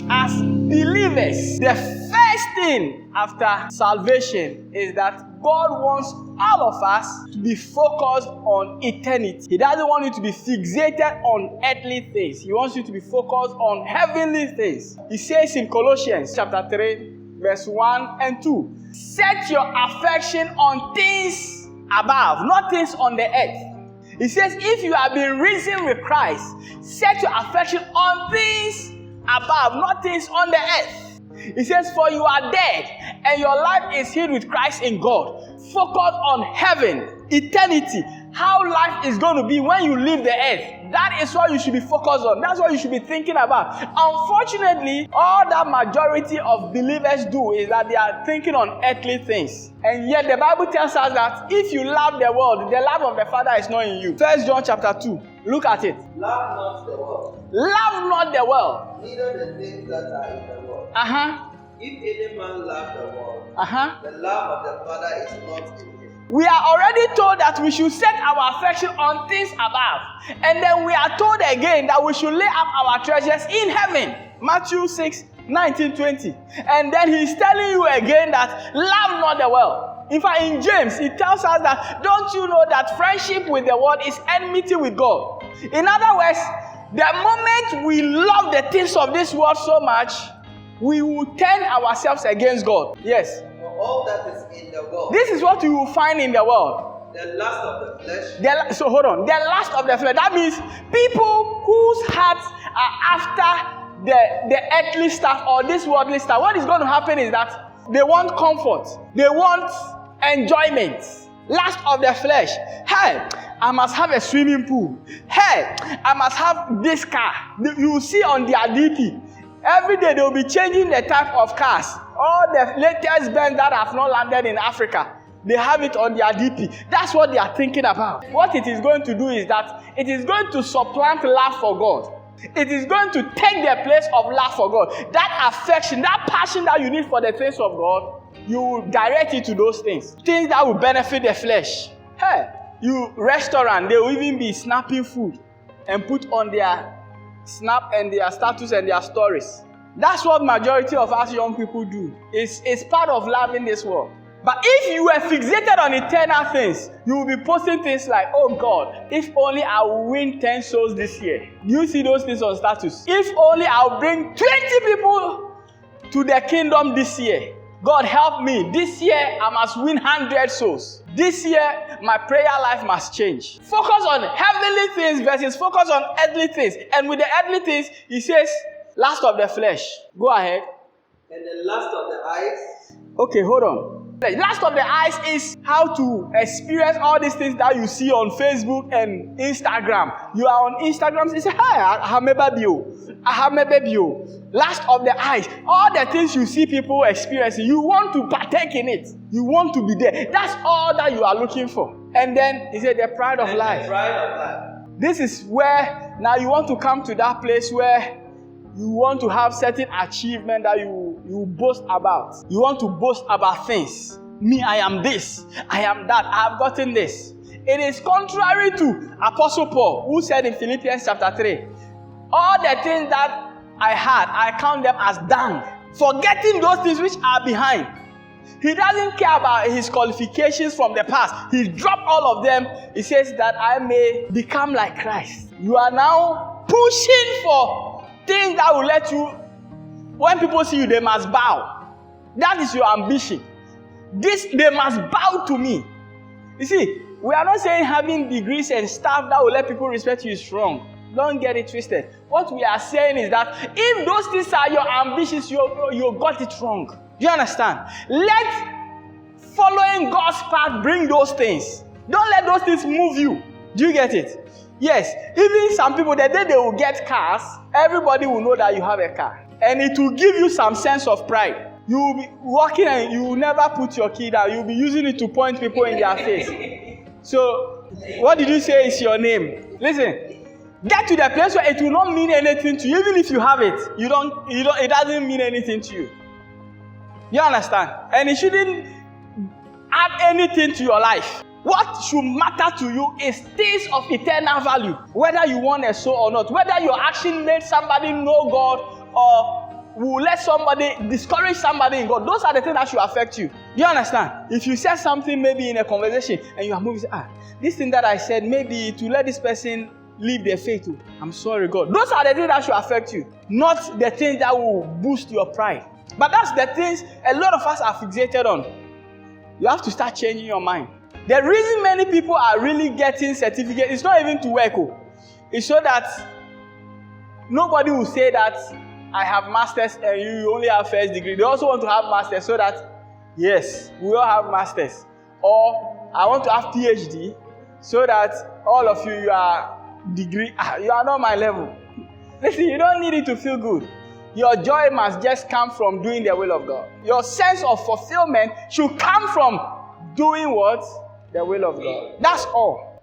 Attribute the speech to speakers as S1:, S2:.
S1: as believers, the first thing after salvation is that God wants all of us to be focused on eternity. He doesn't want you to be fixated on earthly things. He wants you to be focused on heavenly things. He says in Colossians chapter 3, verse 1 and 2, set your affection on things above, not things on the earth. He says, if you have been risen with Christ, set your affection on things above, not things on the earth. He says, for you are dead, and your life is hid with Christ in God. Focus on heaven, eternity, how life is going to be when you leave the earth. That is what you should be focused on. That's what you should be thinking about. Unfortunately, all that majority of believers do is that they are thinking on earthly things. And yet the Bible tells us that if you love the world, the love of the Father is not in you. 1 John chapter 2. Look at it.
S2: Love not the world.
S1: Love not the world.
S2: Neither the things that are in the world. If any man love the world, the love of the Father is not in him.
S1: We are already told that we should set our affection on things above. And then we are told again that we should lay up our treasures in heaven. Matthew 6, 19, 20. And then he's telling you again that love not the world. In fact, in James, he tells us that, don't you know that friendship with the world is enmity with God? In other words, the moment we love the things of this world so much, we will turn ourselves against God. Yes.
S2: For all that is in the world.
S1: This is what you will find in the world.
S2: The lust of the flesh.
S1: So hold on. The lust of the flesh. That means people whose hearts are after the earthly stuff or this worldly stuff. What is going to happen is that they want comfort. They want enjoyment. Lust of the flesh. Hey, I must have a swimming pool. Hey, I must have this car. You will see on their DP. Every day they will be changing the type of cars. All the latest Benz that have not landed in Africa, they have it on their DP. That's what they are thinking about. What it is going to do is that it is going to supplant love for God. It is going to take the place of love for God. That affection, that passion that you need for the things of God, you will direct it to those things. Things that will benefit the flesh. Hey, you restaurant, they will even be snapping food and put on their snap and their status and their stories. That's what majority of us young people do. It's part of loving this world. But if you were fixated on eternal things, you will be posting things like, oh God, if only I will win 10 souls this year. You see those things on status. If only I'll bring 20 people to the kingdom this year. God help me. This year I must win 100 souls. This year my prayer life must change. Focus on heavenly things versus focus on earthly things. And with the earthly things, he says, lust of the flesh. Go ahead.
S2: And the lust of the eyes.
S1: Okay, hold on. The lust of the eyes is how to experience all these things that you see on Facebook and Instagram. You are on Instagram, you say, hi, I have my baby. Lust of the eyes. All the things you see people experiencing, you want to partake in it. You want to be there. That's all that you are looking for. And then he said, the pride of life.
S2: The pride of life.
S1: This is where now you want to come to that place where you want to have certain achievement that you boast about. You want to boast about things. Me, I am this. I am that. I have gotten this. It is contrary to Apostle Paul, who said in Philippians chapter 3, all the things that I had, I count them as dung, forgetting those things which are behind. He doesn't care about his qualifications from the past. He dropped all of them. He says that I may become like Christ. You are now pushing for things that will let you, when people see you, they must bow. That is your ambition. They must bow to me. You see, we are not saying having degrees and stuff that will let people respect you is wrong. Don't get it twisted. What we are saying is that if those things are your ambitions, you got it wrong. Do you understand? Let following God's path bring those things. Don't let those things move you. Do you get it? Yes, even some people, the day they will get cars, everybody will know that you have a car. And it will give you some sense of pride. You will be walking and you will never put your key down. You will be using it to point people in their face. So, what did you say is your name? Listen, get to the place where it will not mean anything to you. Even if you have it, it doesn't mean anything to you. You understand? And it shouldn't add anything to your life. What should matter to you is things of eternal value. Whether you want a soul or not. Whether your action made somebody know God or will let somebody discourage somebody in God. Those are the things that should affect you. You understand? If you said something maybe in a conversation and you are moving, this thing that I said, maybe to let this person leave their faith. I'm sorry, God. Those are the things that should affect you, not the things that will boost your pride. But that's the things a lot of us are fixated on. You have to start changing your mind. The reason many people are really getting certificates is not even to work. It's so that nobody will say that I have masters and you only have first degree. They also want to have masters so that, yes, we all have masters. Or I want to have PhD so that all of you are degree. You are not my level. Listen, you don't need it to feel good. Your joy must just come from doing the will of God. Your sense of fulfillment should come from doing what? The will of God. That's all.